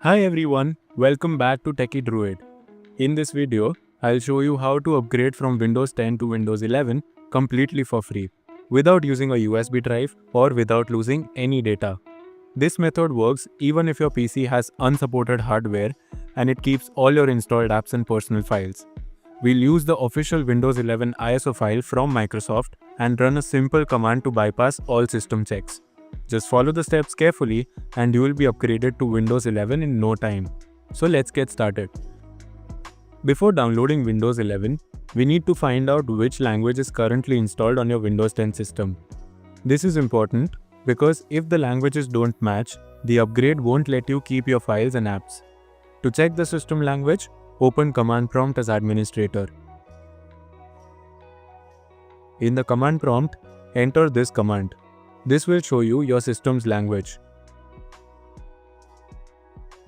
Hi everyone, welcome back to Techie Druid. In this video, I'll show you how to upgrade from Windows 10 to Windows 11 completely for free, without using a USB drive or without losing any data. This method works even if your PC has unsupported hardware and it keeps all your installed apps and personal files. We'll use the official Windows 11 ISO file from Microsoft and run a simple command to bypass all system checks. Just follow the steps carefully and you will be upgraded to Windows 11 in no time. So let's get started. Before downloading Windows 11, we need to find out which language is currently installed on your Windows 10 system. This is important because if the languages don't match, the upgrade won't let you keep your files and apps. To check the system language, open command prompt as administrator. In the command prompt, enter this command. This will show you your system's language.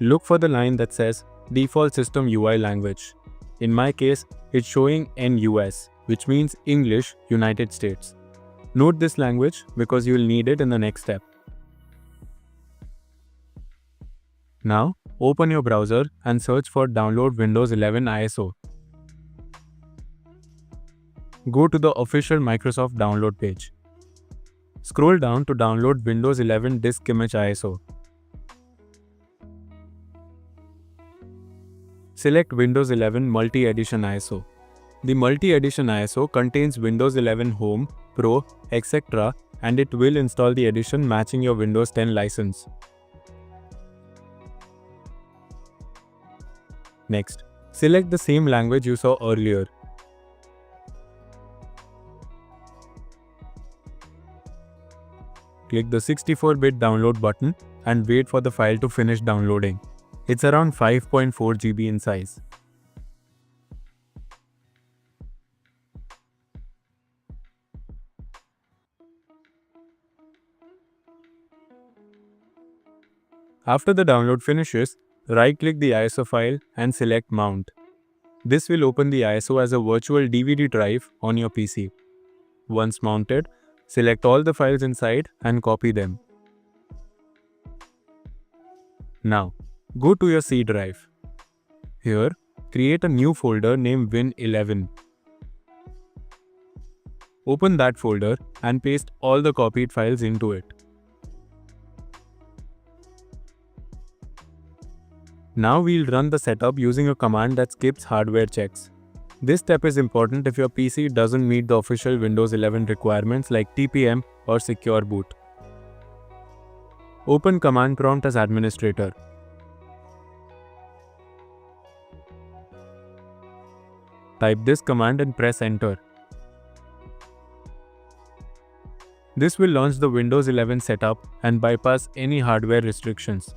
Look for the line that says Default System UI Language. In my case, it's showing NUS, which means English, United States. Note this language because you will need it in the next step. Now, open your browser and search for Download Windows 11 ISO. Go to the official Microsoft download page. Scroll down to download Windows 11 Disk Image ISO. Select Windows 11 Multi-Edition ISO. The Multi-Edition ISO contains Windows 11 Home, Pro, etc. and it will install the edition matching your Windows 10 license. Next, select the same language you saw earlier. Click the 64-bit download button and wait for the file to finish downloading. It's around 5.4 GB in size. After the download finishes, right-click the ISO file and select Mount. This will open the ISO as a virtual DVD drive on your PC. Once mounted, select all the files inside and copy them. Now, go to your C drive. Here, create a new folder named Win11. Open that folder and paste all the copied files into it. Now we'll run the setup using a command that skips hardware checks. This step is important if your PC doesn't meet the official Windows 11 requirements like TPM or Secure Boot. Open command prompt as administrator. Type this command and press enter. This will launch the Windows 11 setup and bypass any hardware restrictions.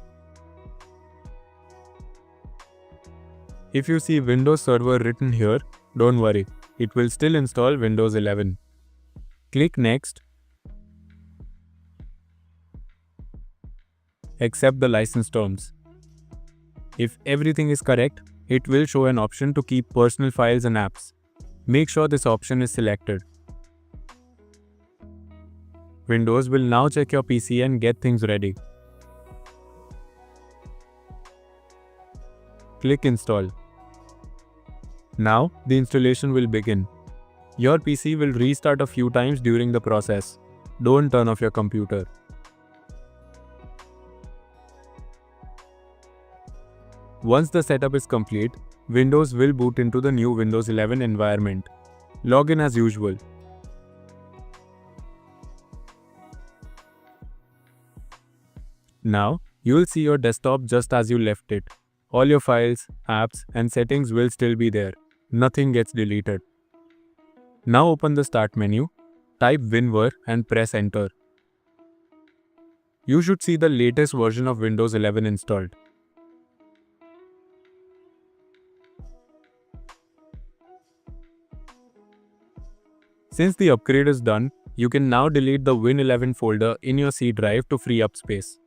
If you see Windows Server written here, don't worry, it will still install Windows 11. Click Next. Accept the license terms. If everything is correct, it will show an option to keep personal files and apps. Make sure this option is selected. Windows will now check your PC and get things ready. Click Install. Now, the installation will begin. Your PC will restart a few times during the process. Don't turn off your computer. Once the setup is complete, Windows will boot into the new Windows 11 environment. Log in as usual. Now, you will see your desktop just as you left it. All your files, apps, and settings will still be there. Nothing gets deleted. Now open the Start menu, type WinVer and press Enter. You should see the latest version of Windows 11 installed. Since the upgrade is done, you can now delete the Win11 folder in your C drive to free up space.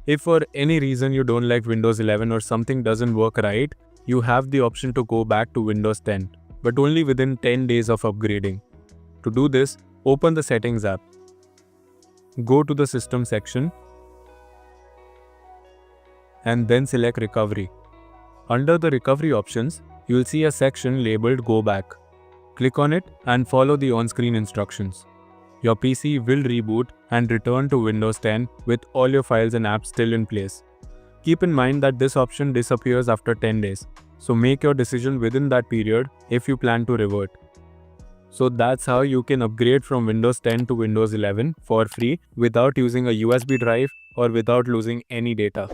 If for any reason you don't like Windows 11 or something doesn't work right, you have the option to go back to Windows 10, but only within 10 days of upgrading. To do this, open the Settings app. Go to the System section and then select Recovery. Under the Recovery options, you will see a section labeled Go Back. Click on it and follow the on-screen instructions. Your PC will reboot and return to Windows 10 with all your files and apps still in place. Keep in mind that this option disappears after 10 days, so make your decision within that period if you plan to revert. So that's how you can upgrade from Windows 10 to Windows 11 for free without using a USB drive or without losing any data.